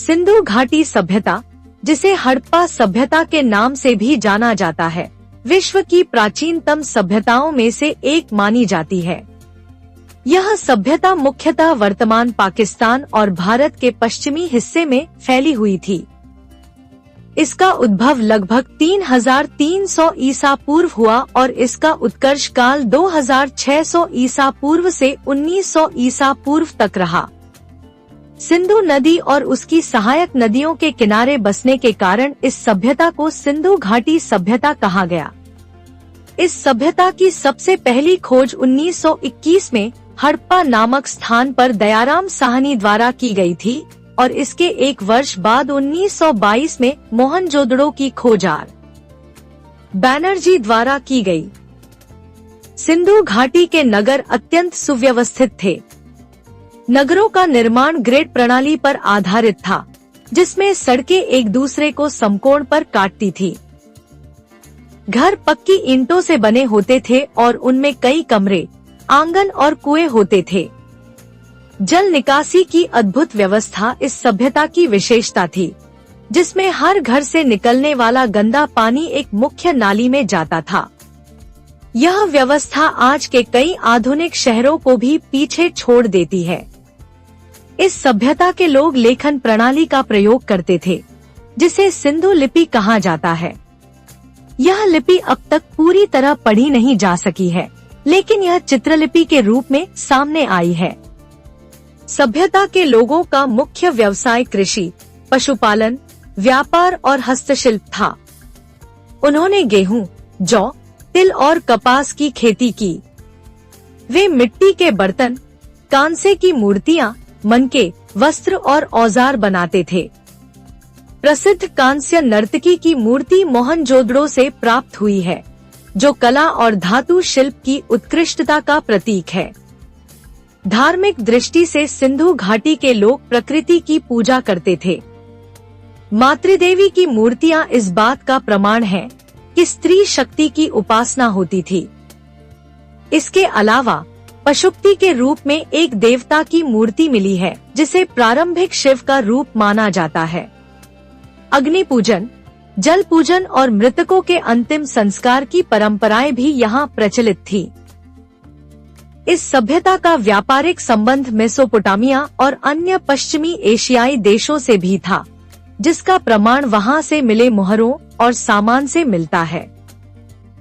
सिंधु घाटी सभ्यता, जिसे हड़प्पा सभ्यता के नाम से भी जाना जाता है, विश्व की प्राचीनतम सभ्यताओं में से एक मानी जाती है। यह सभ्यता मुख्यतः वर्तमान पाकिस्तान और भारत के पश्चिमी हिस्से में फैली हुई थी। इसका उद्भव लगभग 3300 ईसा पूर्व हुआ और इसका उत्कर्ष काल 2600 ईसा पूर्व से 1900 ईसा पूर्व तक रहा। सिंधु नदी और उसकी सहायक नदियों के किनारे बसने के कारण इस सभ्यता को सिंधु घाटी सभ्यता कहा गया। इस सभ्यता की सबसे पहली खोज 1921 में हड़प्पा नामक स्थान पर दयाराम साहनी द्वारा की गई थी और इसके एक वर्ष बाद 1922 में मोहनजोदड़ो की खोज आर बैनर्जी द्वारा की गई। सिंधु घाटी के नगर अत्यंत सुव्यवस्थित थे। नगरों का निर्माण ग्रिड प्रणाली पर आधारित था, जिसमें सड़कें एक दूसरे को समकोण पर काटती थी। घर पक्की ईंटों से बने होते थे और उनमें कई कमरे, आंगन और कुएं होते थे। जल निकासी की अद्भुत व्यवस्था इस सभ्यता की विशेषता थी, जिसमें हर घर से निकलने वाला गंदा पानी एक मुख्य नाली में जाता था। यह व्यवस्था आज के कई आधुनिक शहरों को भी पीछे छोड़ देती है। इस सभ्यता के लोग लेखन प्रणाली का प्रयोग करते थे, जिसे सिंधु लिपि कहा जाता है। यह लिपि अब तक पूरी तरह पढ़ी नहीं जा सकी है, लेकिन यह चित्रलिपि के रूप में सामने आई है। सभ्यता के लोगों का मुख्य व्यवसाय कृषि, पशुपालन, व्यापार और हस्तशिल्प था। उन्होंने गेहूं, जौ, तिल और कपास की खेती की। वे मिट्टी के बर्तन, कांसे की मूर्तियां, मनके, वस्त्र और औजार बनाते थे। प्रसिद्ध कांस्य नर्तकी की मूर्ति मोहनजोदड़ो से प्राप्त हुई है, जो कला और धातु शिल्प की उत्कृष्टता का प्रतीक है। धार्मिक दृष्टि से सिंधु घाटी के लोग प्रकृति की पूजा करते थे। मातृदेवी की मूर्तियां इस बात का प्रमाण है कि स्त्री शक्ति की उपासना होती थी। इसके अलावा पशुपति के रूप में एक देवता की मूर्ति मिली है, जिसे प्रारंभिक शिव का रूप माना जाता है। अग्नि पूजन, जल पूजन और मृतकों के अंतिम संस्कार की परंपराएं भी यहाँ प्रचलित थी। इस सभ्यता का व्यापारिक संबंध मेसोपोटामिया और अन्य पश्चिमी एशियाई देशों से भी था, जिसका प्रमाण वहां से मिले मुहरों और सामान से मिलता है।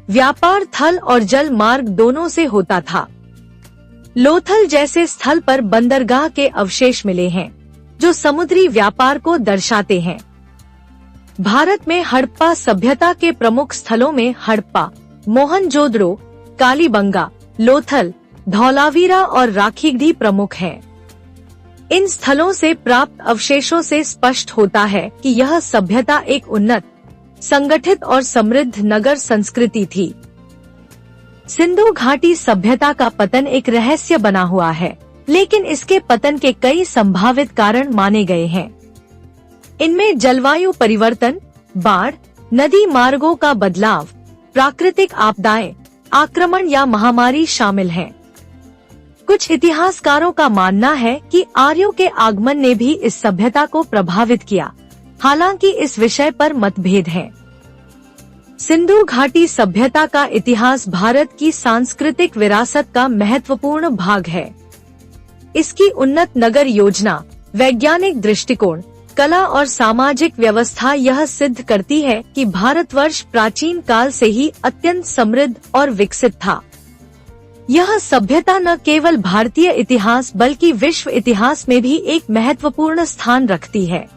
व्यापार थल और जल मार्ग दोनों से होता था। लोथल जैसे स्थल पर बंदरगाह के अवशेष मिले हैं, जो समुद्री व्यापार को दर्शाते हैं। भारत में हड़प्पा सभ्यता के प्रमुख स्थलों में हड़प्पा, मोहनजोदड़ो, कालीबंगा, लोथल, धौलावीरा और राखीगढ़ी प्रमुख हैं। इन स्थलों से प्राप्त अवशेषों से स्पष्ट होता है कि यह सभ्यता एक उन्नत, संगठित और समृद्ध नगर संस्कृति थी। सिंधु घाटी सभ्यता का पतन एक रहस्य बना हुआ है, लेकिन इसके पतन के कई संभावित कारण माने गए हैं। इनमें जलवायु परिवर्तन, बाढ़, नदी मार्गों का बदलाव, प्राकृतिक आपदाएं, आक्रमण या महामारी शामिल हैं। कुछ इतिहासकारों का मानना है कि आर्यों के आगमन ने भी इस सभ्यता को प्रभावित किया, हालांकि इस विषय पर मतभेद है। सिंधु घाटी सभ्यता का इतिहास भारत की सांस्कृतिक विरासत का महत्वपूर्ण भाग है। इसकी उन्नत नगर योजना, वैज्ञानिक दृष्टिकोण, कला और सामाजिक व्यवस्था यह सिद्ध करती है कि भारतवर्ष प्राचीन काल से ही अत्यंत समृद्ध और विकसित था। यह सभ्यता न केवल भारतीय इतिहास बल्कि विश्व इतिहास में भी एक महत्वपूर्ण स्थान रखती है।